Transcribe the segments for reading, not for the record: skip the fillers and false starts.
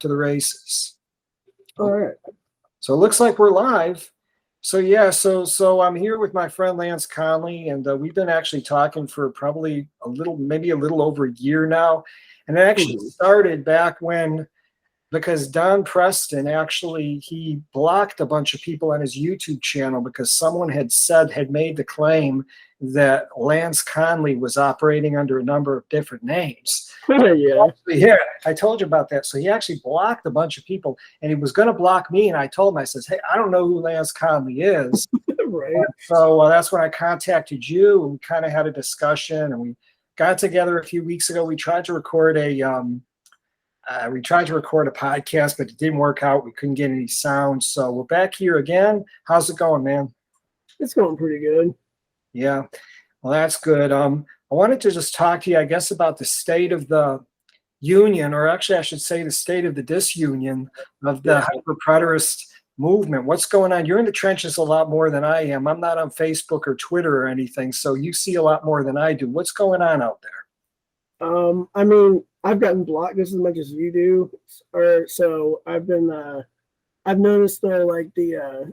to the races. All right. So it looks like we're live. So yeah, so I'm here with my friend Lance Conley, and we've been actually talking for probably maybe a little over a year now. And it actually started back when, because Don Preston he blocked a bunch of people on his YouTube channel because someone had made the claim that Lance Conley was operating under a number of different names. Yeah, I told you about that. So he actually blocked a bunch of people, and he was going to block me. And I told him, I says, hey, I don't know who Lance Conley is. Right. So that's when I contacted you, and we kind of had a discussion, and we got together a few weeks ago. We tried to record a podcast, but it didn't work out. We couldn't get any sound. So we're back here again. How's it going, man? It's going pretty good. Yeah. Well, that's good. I wanted to just talk to you, I guess, about the state of the union, or actually I should say the state of the disunion of the hyper-preterist movement. What's going on? You're in the trenches a lot more than I am. I'm not on Facebook or Twitter or anything, so you see a lot more than I do. What's going on out there? I mean, I've gotten blocked just as much as you do, so I've been. I've noticed though, like the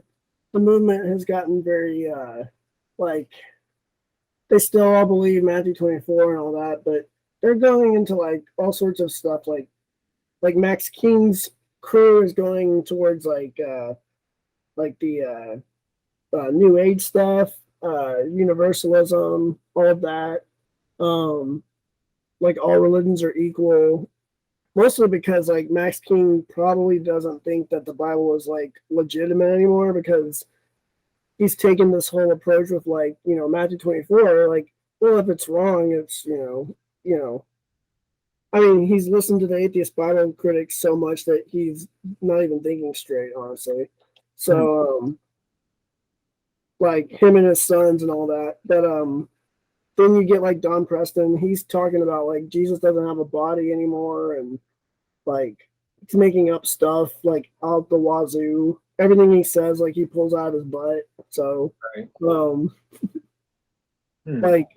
movement has gotten very like they still all believe Matthew 24 and all that, but they're going into like all sorts of stuff, like Max King's crew is going towards like the New Age stuff, universalism, all of that. Like all religions are equal, mostly because like Max King probably doesn't think that the Bible is like legitimate anymore, because he's taken this whole approach with like, Matthew 24, like, well, if it's wrong, it's, I mean, he's listened to the atheist Bible critics so much that he's not even thinking straight, honestly. So, like him and his sons and all that. But then you get like Don Preston. He's talking about like Jesus doesn't have a body anymore, and like he's making up stuff like out the wazoo. Everything he says, like he pulls out of his butt. So, like,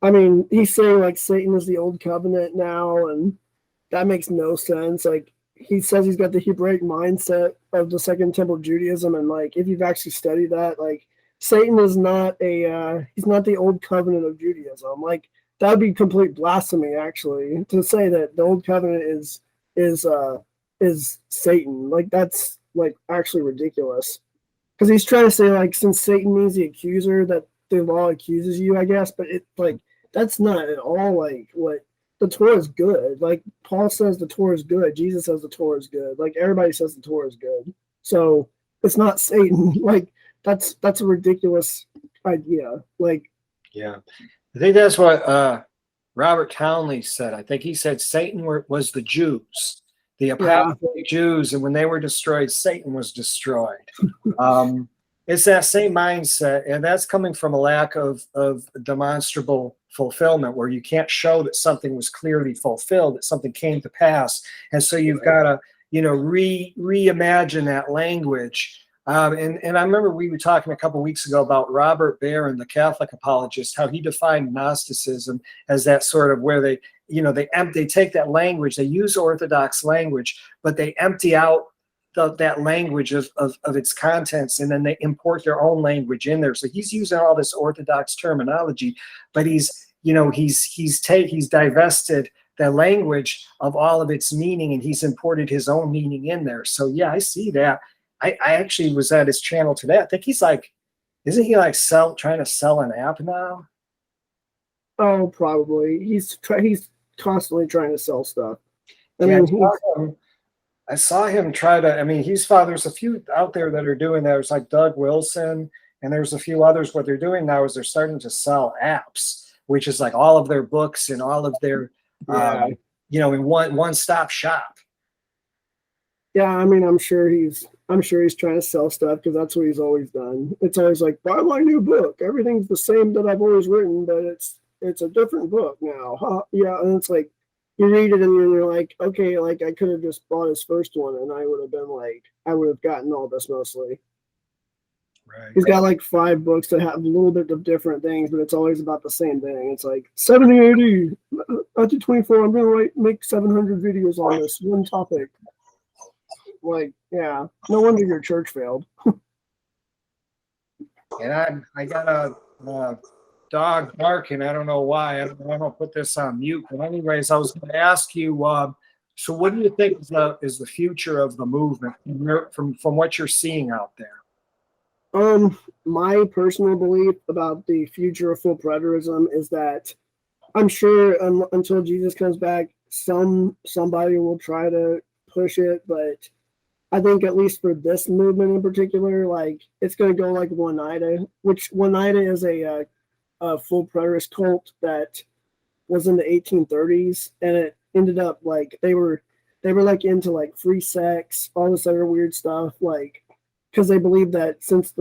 I mean, he's saying like Satan is the old covenant now, and that makes no sense. Like he says he's got the Hebraic mindset of the Second Temple Judaism, and like if you've actually studied that, like Satan is not he's not the old covenant of Judaism. Like that would be complete blasphemy, actually, to say that the old covenant is Satan. Like that's like actually ridiculous, because he's trying to say like since Satan means the accuser, that the law accuses you, I guess, but it like that's not at all like what the Torah is. Good. Like Paul says the Torah is good. Jesus says the Torah is good. Like everybody says the Torah is good. So it's not Satan. Like that's a ridiculous idea. Like, yeah, I think that's what Robert Townley said. I think he said Satan was the Jews, the apostate Jews, and when they were destroyed, Satan was destroyed. It's that same mindset, and that's coming from a lack of demonstrable fulfillment, where you can't show that something was clearly fulfilled, that something came to pass, and so you've got to, reimagine that language. And I remember we were talking a couple of weeks ago about Robert Barron, the Catholic apologist, how he defined Gnosticism as that sort of where they take that language, they use Orthodox language, but they empty out that language of its contents, and then they import their own language in there. So he's using all this Orthodox terminology, but he's divested the language of all of its meaning, and he's imported his own meaning in there. So yeah, I see that. I actually was at his channel today. I think he's like, isn't he like trying to sell an app now? Oh, probably. He's constantly trying to sell stuff. I saw him try to. I mean, there's a few out there that are doing that. There's like Doug Wilson, and there's a few others. What they're doing now is they're starting to sell apps, which is like all of their books and all of their, in one-stop shop. Yeah, I mean, I'm sure he's trying to sell stuff, because that's what he's always done. It's always like, buy my new book. Everything's the same that I've always written, but it's a different book now. Huh? Yeah, and it's like you read it and you're like, okay, like I could have just bought his first one, and I would have gotten all this mostly. Right. He's got like 5 books that have a little bit of different things, but it's always about the same thing. It's like 70 AD, Matthew 24. I'm gonna make 700 videos on this one topic. Like, yeah, no wonder your church failed. And I got a dog barking. I don't know why. I'm gonna put this on mute. But anyways, I was going to ask you. So, what do you think is the future of the movement from what you're seeing out there? My personal belief about the future of full preterism is that I'm sure until Jesus comes back, somebody will try to push it, but I think at least for this movement in particular, like it's going to go like Oneida, which Oneida is a full preterist cult that was in the 1830s, and it ended up like they were like into like free sex, all this other weird stuff, like because they believed that since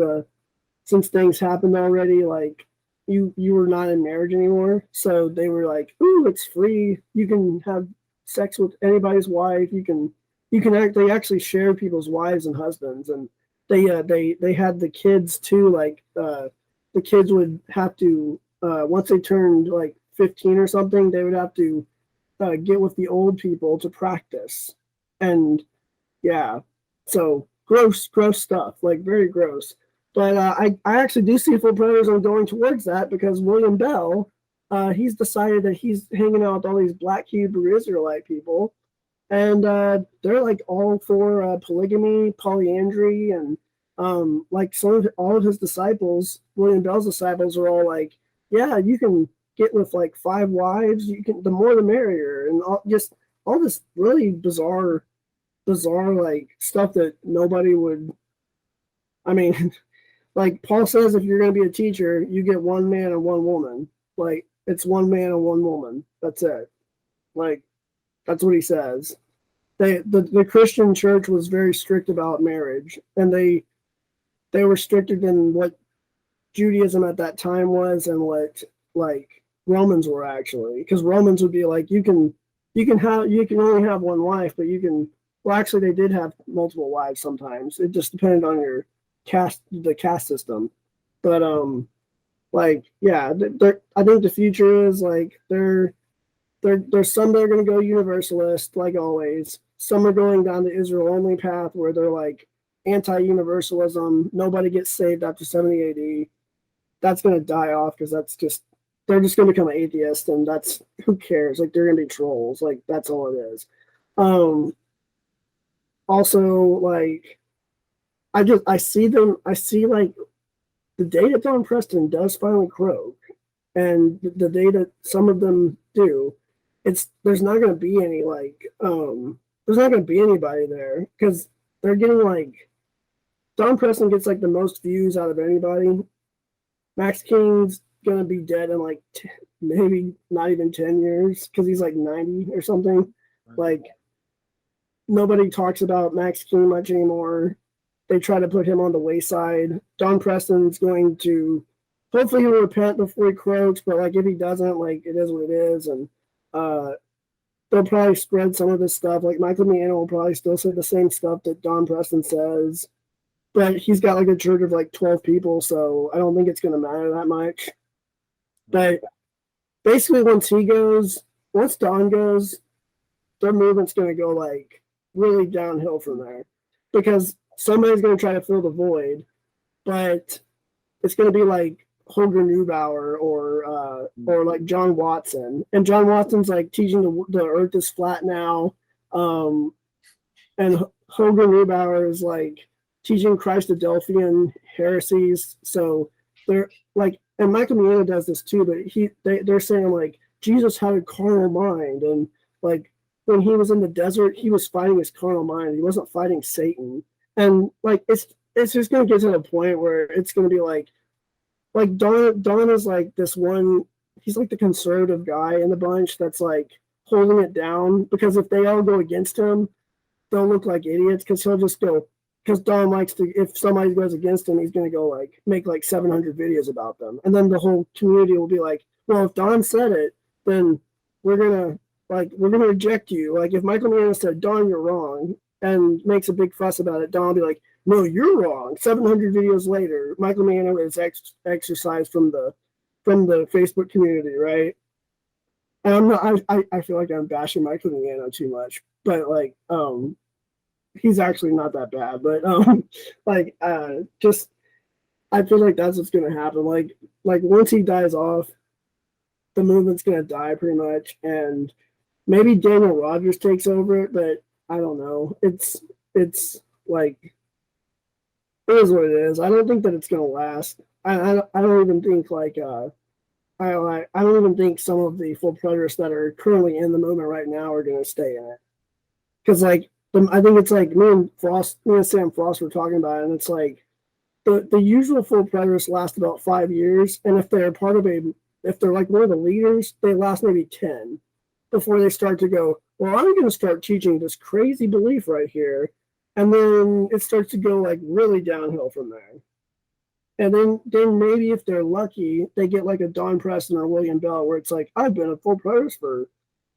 things happened already, like you were not in marriage anymore, so they were like, ooh, it's free, you can have sex with anybody's wife, they actually share people's wives and husbands, and they had the kids too, like the kids would have to once they turned like 15 or something, they would have to get with the old people to practice, and yeah, so gross stuff, like very gross. But I actually do see full preterism going towards that because William Bell, he's decided that he's hanging out with all these Black Hebrew Israelite people, and they're like all for polygamy, polyandry, and like all of his disciples, William Bell's disciples, are all like, yeah, you can get with like 5 wives, you can, the more the merrier, and all this really bizarre like stuff that nobody would. I mean, like Paul says, if you're going to be a teacher, you get 1 man and 1 woman. Like it's 1 man and 1 woman. That's it. Like that's what he says. The Christian church was very strict about marriage, and they were stricter than what Judaism at that time was, and what like Romans were actually, because Romans would be like, you can only have 1 wife, but you can. Well, actually, they did have multiple wives sometimes. It just depended on your the caste system. But like yeah, I think the future is like there's some that are going to go universalist, like always. Some are going down the Israel only path where they're like anti-universalism. Nobody gets saved after 70 AD. That's going to die off because they're just going to become atheists, and that's, who cares? Like they're going to be trolls. Like that's all it is. Also, like I see like the day that Don Preston does finally croak, and the day that some of them do, there's not going to be any there's not going to be anybody there because they're getting like Don Preston gets like the most views out of anybody. Max King's going to be dead in like maybe not even 10 years because he's like 90 or something. Like nobody talks about Max King much anymore. They try to put him on the wayside. Don Preston's going to, hopefully he'll repent before he croaks, but like if he doesn't, like it is what it is, and they'll probably spread some of this stuff. Like Michael Miano will probably still say the same stuff that Don Preston says, but he's got like a church of like 12 people, so I don't think it's going to matter that much. But basically, once Don goes, their movement's going to go like really downhill from there, because somebody's going to try to fill the void, but it's going to be like Holger Neubauer or like John Watson, and John Watson's like teaching the Earth is flat now, and Holger Neubauer is like teaching Christadelphian heresies. So they're like, and Michael Miano does this too, but they're saying like Jesus had a carnal mind, and like when he was in the desert, he was fighting his carnal mind. He wasn't fighting Satan. And like it's just gonna get to the point where it's gonna be like Don is like this one, he's like the conservative guy in the bunch that's like holding it down, because if they all go against him, they'll look like idiots, because he'll just go, because Don likes to, if somebody goes against him, he's gonna go like make like 700 videos about them, and then the whole community will be like, well, if Don said it, then we're gonna reject you. Like if Michael Miano said, Don, you're wrong, and makes a big fuss about it, Don will be like, no, you're wrong. 700 videos later, Michael Miano is exercised from the Facebook community, right? And I'm not. I feel like I'm bashing Michael Miano too much, but like he's actually not that bad, but like just I feel like that's what's gonna happen. Like once he dies off, the movement's gonna die pretty much, and maybe Daniel Rogers takes over it, but I don't know. It's like it is what it is. I don't think that it's gonna last. I don't even think like I don't even think some of the full preterists that are currently in the movement right now are gonna stay in it. Because like I think it's like me and Sam Frost were talking about it, and it's like the usual full preterists last about 5 years, and if they're if they're like one of the leaders, they last maybe 10 before they start to go, well, I'm going to start teaching this crazy belief right here, and then it starts to go like really downhill from there. And then maybe if they're lucky, they get like a Don Preston or William Bell, where it's like, I've been a full preterist for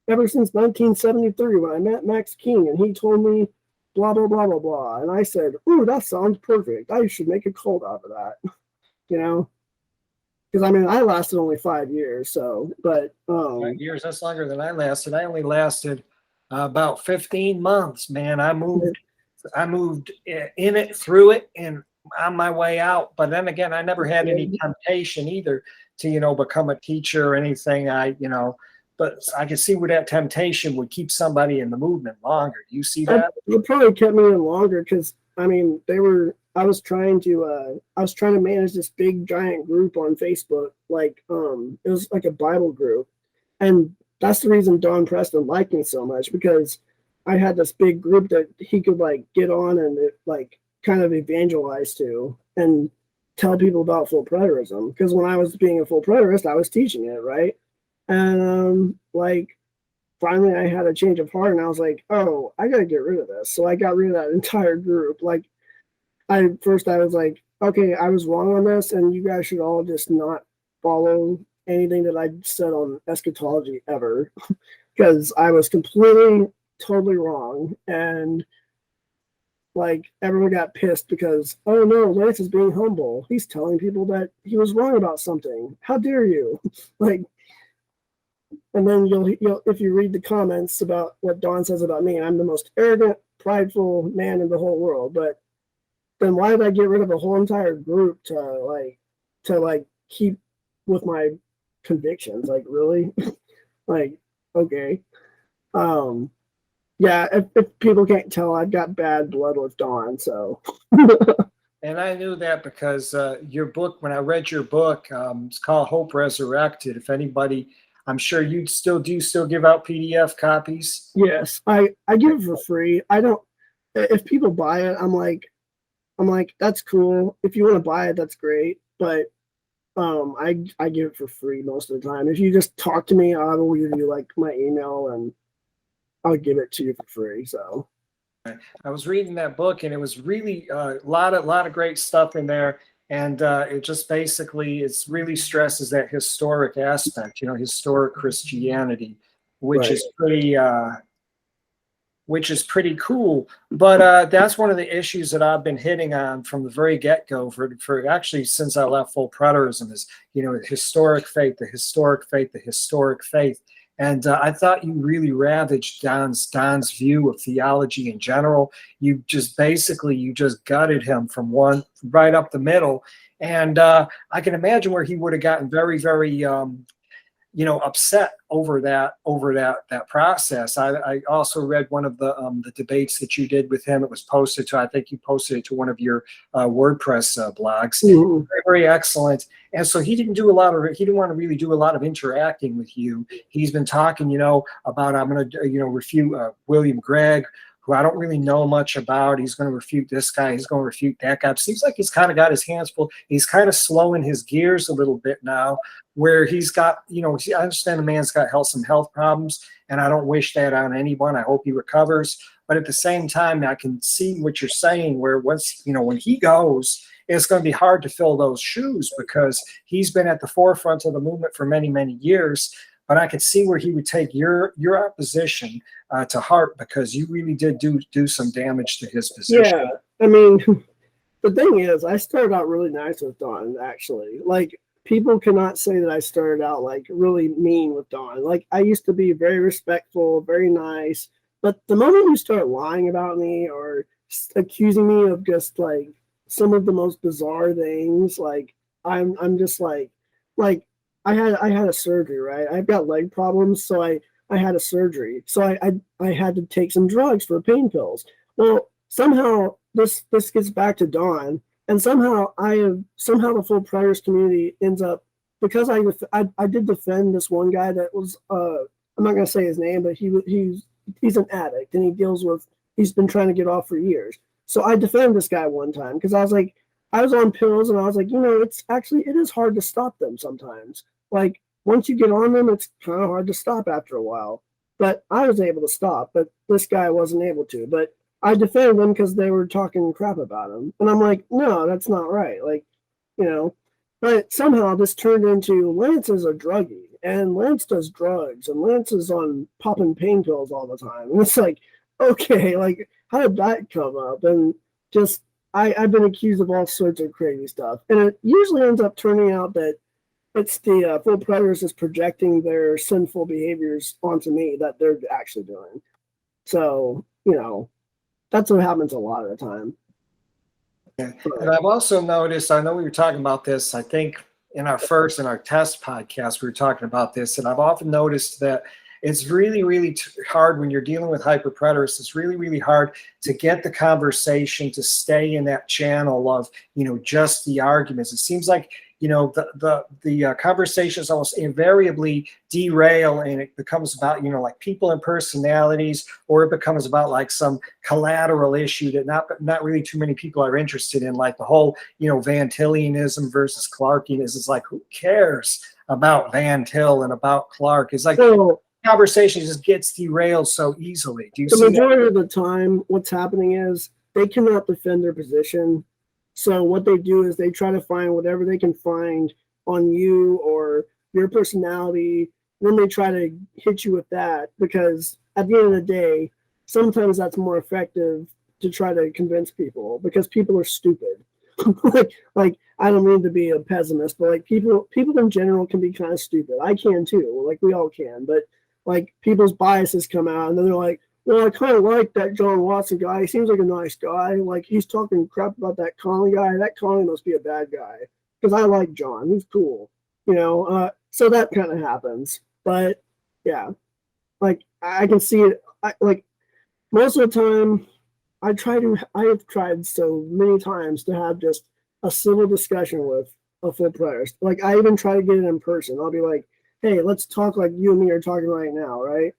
ever since 1973 when I met Max King, and he told me blah blah blah blah blah, and I said, "Ooh, that sounds perfect. I should make a cult out of that." You know, because I mean, I lasted only 5 years, so 5 years, that's longer than I lasted. I only lasted about 15 months, man. I moved in it, through it, and on my way out. But then again, I never had any temptation either to, become a teacher or anything. But I could see where that temptation would keep somebody in the movement longer. Do you see that? It probably kept me in longer because I mean, I was trying to manage this big giant group on Facebook. Like, it was like a Bible group, and that's the reason Don Preston liked me so much, because I had this big group that he could like get on and like kind of evangelize to and tell people about full preterism. Because when I was being a full preterist, I was teaching it, right? And like finally I had a change of heart and I was like, oh, I gotta get rid of this. So I got rid of that entire group. Like I was like, okay, I was wrong on this, and you guys should all just not follow anything that I said on eschatology ever, because I was completely, totally wrong. And like everyone got pissed because, oh no, Lance is being humble. He's telling people that he was wrong about something. How dare you? Like, and then you'll if you read the comments about what Don says about me, I'm the most arrogant, prideful man in the whole world. But then why did I get rid of a whole entire group to keep with my convictions? Like, really? Like, okay. Yeah, if people can't tell, I've got bad blood with Don, so. And I knew that because your book, when I read your book, it's called Hope Resurrected. If anybody, I'm sure you still give out PDF copies. Yes, I give it for free. I don't, if people buy it, I'm like, that's cool. If you want to buy it, that's great. But I give it for free most of the time. If you just talk to me, I will give you like my email and I'll give it to you for free. So I was reading that book, and it was really a lot of great stuff in there. And it just basically really stresses that historic aspect, historic Christianity, which is pretty cool. But that's one of the issues that I've been hitting on from the very get-go for actually since I left full preterism is, historic faith, the historic faith, the historic faith. And I thought you really ravaged Don's view of theology in general. You just gutted him from one right up the middle. And I can imagine where he would have gotten very, very upset over that process. I also read one of the debates that you did with him. It was posted to, I think you posted it to one of your WordPress blogs. Mm-hmm. Very, very excellent. And so he didn't want to really do a lot of interacting with you. He's been talking, about, I'm going to, refute William Gregg, who I don't really know much about. He's going to refute this guy. He's going to refute that guy. It seems like he's kind of got his hands full. He's kind of slowing his gears a little bit now, where he's got, I understand the man's got some health problems, and I don't wish that on anyone. I hope he recovers. But at the same time, I can see what you're saying, where once, when he goes, it's going to be hard to fill those shoes, because he's been at the forefront of the movement for many, many years. But I could see where he would take your opposition to heart, because you really did do some damage to his position. Yeah, I mean, the thing is, I started out really nice with Don, actually. Like, people cannot say that I started out like really mean with Don. Like, I used to be very respectful, very nice, But the moment you start lying about me or accusing me of just like some of the most bizarre things, like I'm just like I had a surgery, right? I've got leg problems, so I had a surgery, so I had to take some drugs for pain pills. Well, somehow this gets back to Dawn, and somehow the full preterist community ends up, because I did defend this one guy that was I'm not gonna say his name, but he's an addict and he's been trying to get off for years. So I defended this guy one time because I was like, I was on pills and I was like, it is hard to stop them sometimes. Like once you get on them, it's kind of hard to stop after a while. But I was able to stop, but this guy wasn't able to. But I defended them because they were talking crap about him. And I'm like, no, that's not right. Like, you know, but somehow this turned into Lance is a druggie and Lance does drugs and Lance is on popping pain pills all the time. And it's like, okay, like how did that come up? And just I've been accused of all sorts of crazy stuff. And it usually ends up turning out that it's the full predators is projecting their sinful behaviors onto me that they're actually doing. So, that's what happens a lot of the time. Yeah. And I've also noticed, I know we were talking about this, I think in our test podcast, we were talking about this, and I've often noticed that it's really, really hard when you're dealing with hyperpreterists. It's really, really hard to get the conversation to stay in that channel of, just the arguments. It seems like, the conversations almost invariably derail and it becomes about, like people and personalities, or it becomes about like some collateral issue that not really too many people are interested in, like the whole, Van Tillianism versus Clarkianism. It's like, who cares about Van Til and about Clark? It's like, conversation just gets derailed so easily. Do you see the majority of the time what's happening is they cannot defend their position, so what they do is they try to find whatever they can find on you or your personality, then they try to hit you with that, because at the end of the day sometimes that's more effective to try to convince people, because people are stupid. like I don't mean to be a pessimist, but like people in general can be kind of stupid. I can too, like we all can, but like people's biases come out and then they're like, well, I kind of like that John Watson guy. He seems like a nice guy. Like he's talking crap about that Conley guy. That Conley must be a bad guy because I like John. He's cool, so that kind of happens. But yeah, like I can see it. Like most of the time, I have tried so many times to have just a civil discussion with a full preterist. Like I even try to get it in person. I'll be like, hey, let's talk like you and me are talking right now, right?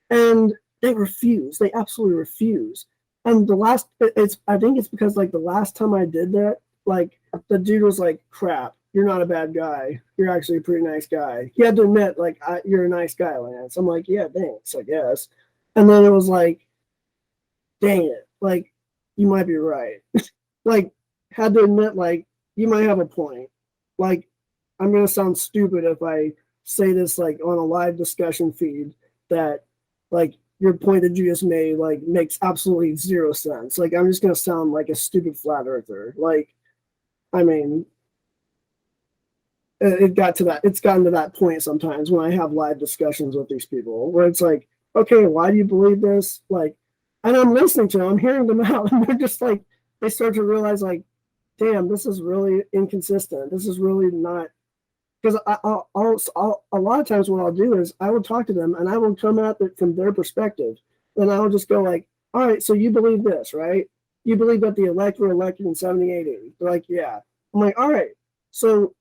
And they refuse. They absolutely refuse. And I think it's because like the last time I did that, like the dude was like, crap, you're not a bad guy. You're actually a pretty nice guy. He had to admit, like, you're a nice guy, Lance. I'm like, yeah, thanks, I guess. And then it was like, dang it, like, you might be right. Like, had to admit, like, you might have a point. Like, I'm going to sound stupid if I say this, like, on a live discussion feed that, like, your point that you just made, like, makes absolutely zero sense. Like, I'm just going to sound like a stupid flat earther. Like, I mean, it's gotten to that point sometimes when I have live discussions with these people where it's like, okay, why do you believe this? Like, and I'm listening to them, I'm hearing them out, and they're just like, they start to realize, like, damn, this is really inconsistent. This is really not, because I'll a lot of times what I'll do is I will talk to them and I will come at it from their perspective. And I'll just go like, all right, so you believe this, right? You believe that the elect were elected in 78. They're like, yeah. I'm like, all right, so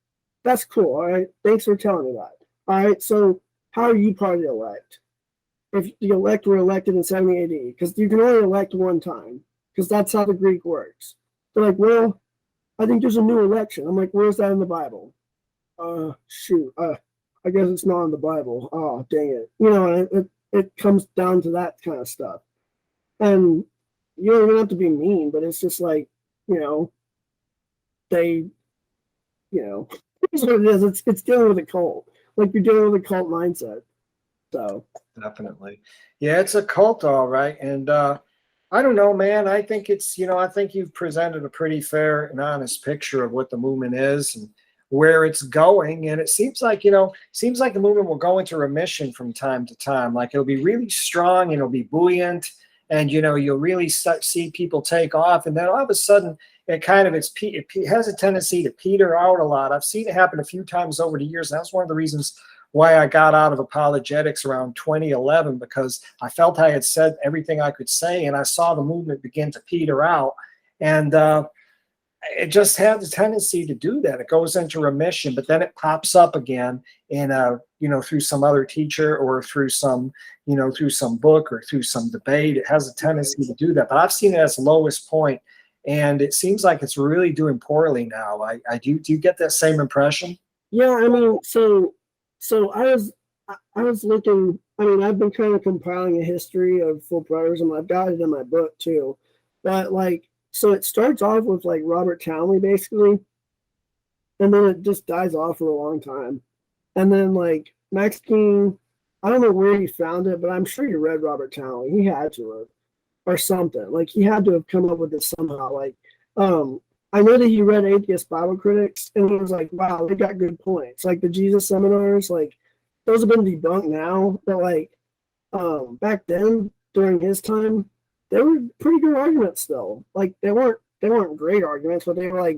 that's cool. All right, thanks for telling me that. All right, so how are you part of the elect? If the elect were elected in 78, because you can only elect one time, because that's how the Greek works. They're like, well, I think there's a new election. I'm like, where's that in the Bible? Shoot, I guess it's not in the Bible. Oh, dang it. It comes down to that kind of stuff. And you don't even have to be mean, but it's just like, they, it's what it is. It's dealing with a cult. Like you're dealing with a cult mindset. So definitely. Yeah, it's a cult, all right. And I don't know, man. I think it's, I think you've presented a pretty fair and honest picture of what the movement is and where it's going. And it seems like, seems like the movement will go into remission from time to time. Like it'll be really strong and it'll be buoyant, and, you'll really see people take off. And then all of a sudden it has a tendency to peter out a lot. I've seen it happen a few times over the years. And that's one of the reasons why I got out of apologetics around 2011, because I felt I had said everything I could say, and I saw the movement begin to peter out. And it just has a tendency to do that. It goes into remission, but then it pops up again in through some other teacher, or through some book, or through some debate. It has a tendency to do that. But I've seen it as the lowest point, and it seems like it's really doing poorly now. Do you get that same impression? Yeah, I mean, so I was looking. I mean, I've been kind of compiling a history of full preterism. I've got it in my book too, but so it starts off with Robert Townley basically, and then it just dies off for a long time, and then Max King, I don't know where he found it, but I'm sure he read Robert Townley. He had to have, or something. He had to have come up with this somehow. I know that he read Atheist Bible Critics, and he was like, wow, they got good points. The Jesus seminars, those have been debunked now, but back then, during his time, they were pretty good arguments still. They weren't great arguments, but they were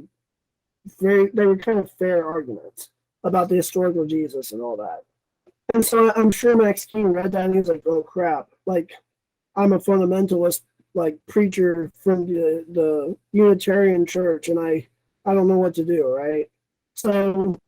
they were kind of fair arguments about the historical Jesus and all that. And so I'm sure Max King read that and he was like, oh crap, I'm a fundamentalist preacher from the Unitarian Church, and I don't know what to do, right? So,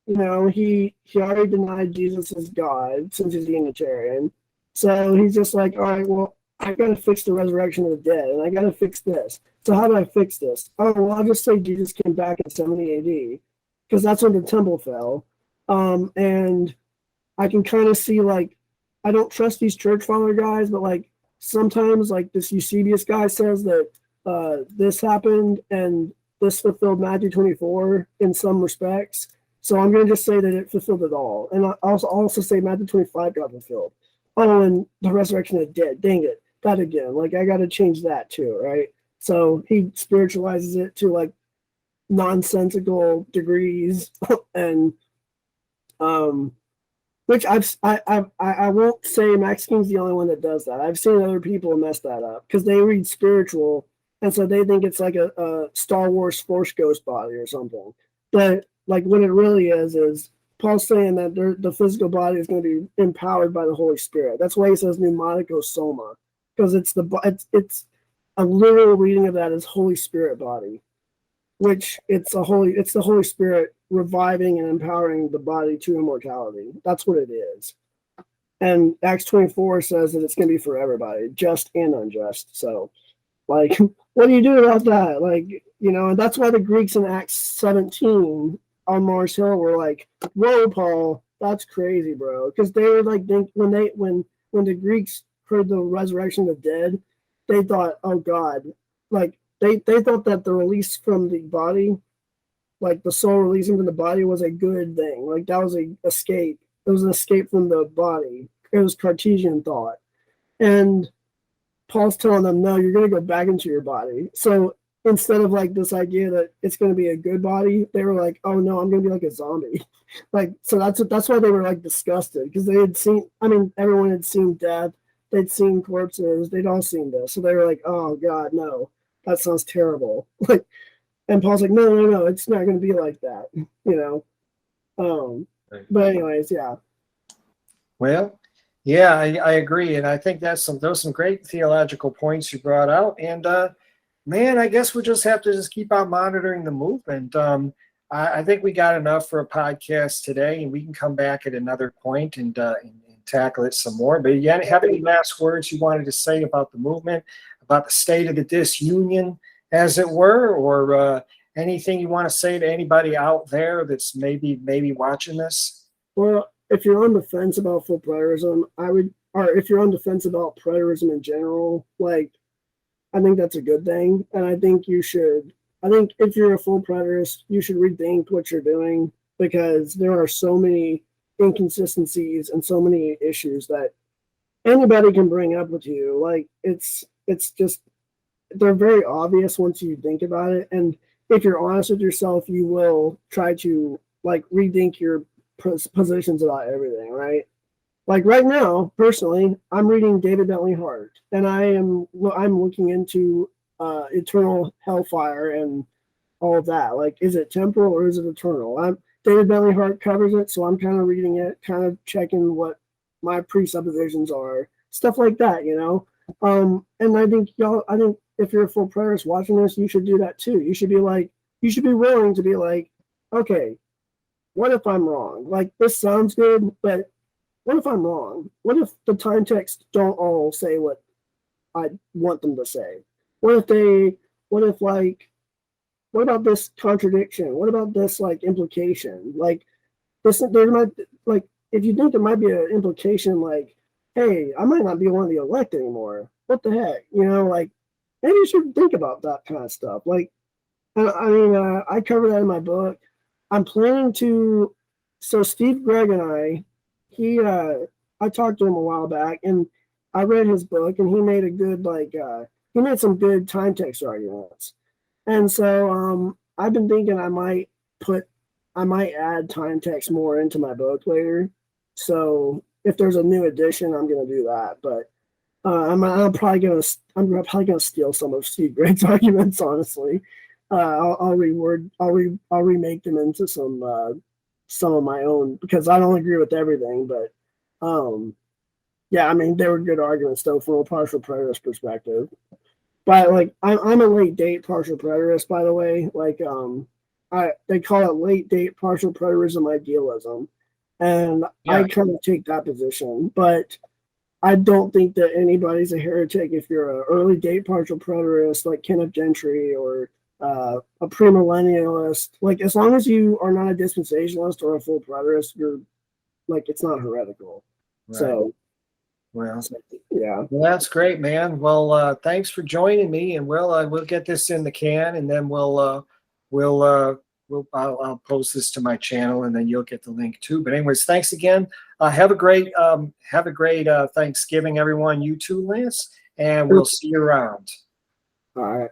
he already denied Jesus as God since he's a Unitarian. So he's just like, all right, well, I got to fix the resurrection of the dead, and I got to fix this. So how do I fix this? Oh, well, I'll just say Jesus came back in 70 AD, because that's when the temple fell. And I can kind of see, I don't trust these church father guys, but sometimes this Eusebius guy says that this happened and this fulfilled Matthew 24 in some respects. So I'm going to just say that it fulfilled it all. And I'll also say Matthew 25 got fulfilled. Oh, and the resurrection of the dead. Dang it. That again. I got to change that too, right? So he spiritualizes it to nonsensical degrees. And which I won't say Max King's the only one that does that. I've seen other people mess that up because they read spiritual, and so they think it's a Star Wars Force Ghost body or something. But what it really is Paul's saying that the physical body is going to be empowered by the Holy Spirit. That's why he says pneumatico soma, because it's a literal reading of that as Holy Spirit body, which it's the Holy Spirit reviving and empowering the body to immortality. That's what it is. And Acts 24 says that it's going to be for everybody, just and unjust. So, what do you do about that? And that's why the Greeks in Acts 17 on Mars Hill were like, whoa, Paul, that's crazy, bro. Because they were when the Greeks heard the resurrection of the dead, they thought, oh God, they thought that the release from the body, the soul releasing from the body, was a good thing. That was an escape. It was an escape from the body. It was Cartesian thought. And Paul's telling them, no, you're going to go back into your body. So instead of this idea that it's going to be a good body, they were like, oh no, I'm going to be like a zombie. So that's why they were disgusted, because they had seen, everyone had seen death. They'd seen corpses. They'd all seen this. So they were like, oh God, no, that sounds terrible. And Paul's like, no, it's not going to be like that, But anyways, yeah. Well, yeah, I agree, and I think those some great theological points you brought out. And man, I guess we'll just have to keep on monitoring the movement. I think we got enough for a podcast today, and we can come back at another point and tackle it some more. But you have any last words you wanted to say about the movement, about the state of the disunion, as it were, or anything you want to say to anybody out there that's maybe watching this? Well, if you're on the fence about full preterism, or if you're on the fence about preterism in general, I think that's a good thing. And I think if you're a full preterist, you should rethink what you're doing, because there are so many inconsistencies and so many issues that anybody can bring up with you. It's just, they're very obvious once you think about it. And if you're honest with yourself, you will try to like rethink your positions about everything, right? Like right now, personally, I'm reading David Bentley Hart, and I'm looking into eternal hellfire and all of that. Like, is it temporal or is it eternal? David Bentley Hart covers it, so I'm kind of reading it, kind of checking what my presuppositions are, stuff like that, you know. And I think if you're a full preterist watching this, you should do that too. You should be willing to be like, okay, what if I'm wrong? Like, this sounds good, but what if I'm wrong? What if the time texts don't all say what I want them to say? What about this contradiction? What about this like implication? Like there might, like, if you think there might be an implication, like, hey, I might not be one of the elect anymore. What the heck? You know, like, maybe you should think about that kind of stuff. Like, I cover that in my book. I'm planning to. So Steve Gregg and I talked to him a while back, and I read his book, and he made he made some good time text arguments. And so I've been thinking I might add time text more into my book later. So if there's a new edition, I'm gonna do that. But I'm probably gonna steal some of Steve Gregg's arguments. Honestly, I'll remake them into some of my own, because I don't agree with everything. But yeah, I mean, they were good arguments though from a partial preterist perspective. But like, I'm a late date partial preterist, by the way. Like, they call it late date partial preterism idealism, and yeah. I kind of take that position. But I don't think that anybody's a heretic if you're an early date partial preterist like Kenneth Gentry or a premillennialist. Like, as long as you are not a dispensationalist or a full preterist, you're like, it's not heretical. Right. So. Well, yeah. Well, that's great, man. Well, thanks for joining me, and we'll get this in the can, and then I'll post this to my channel, and then you'll get the link too. But anyways, thanks again. Have a great Thanksgiving, everyone. You too, Lance, and we'll see you around. All right.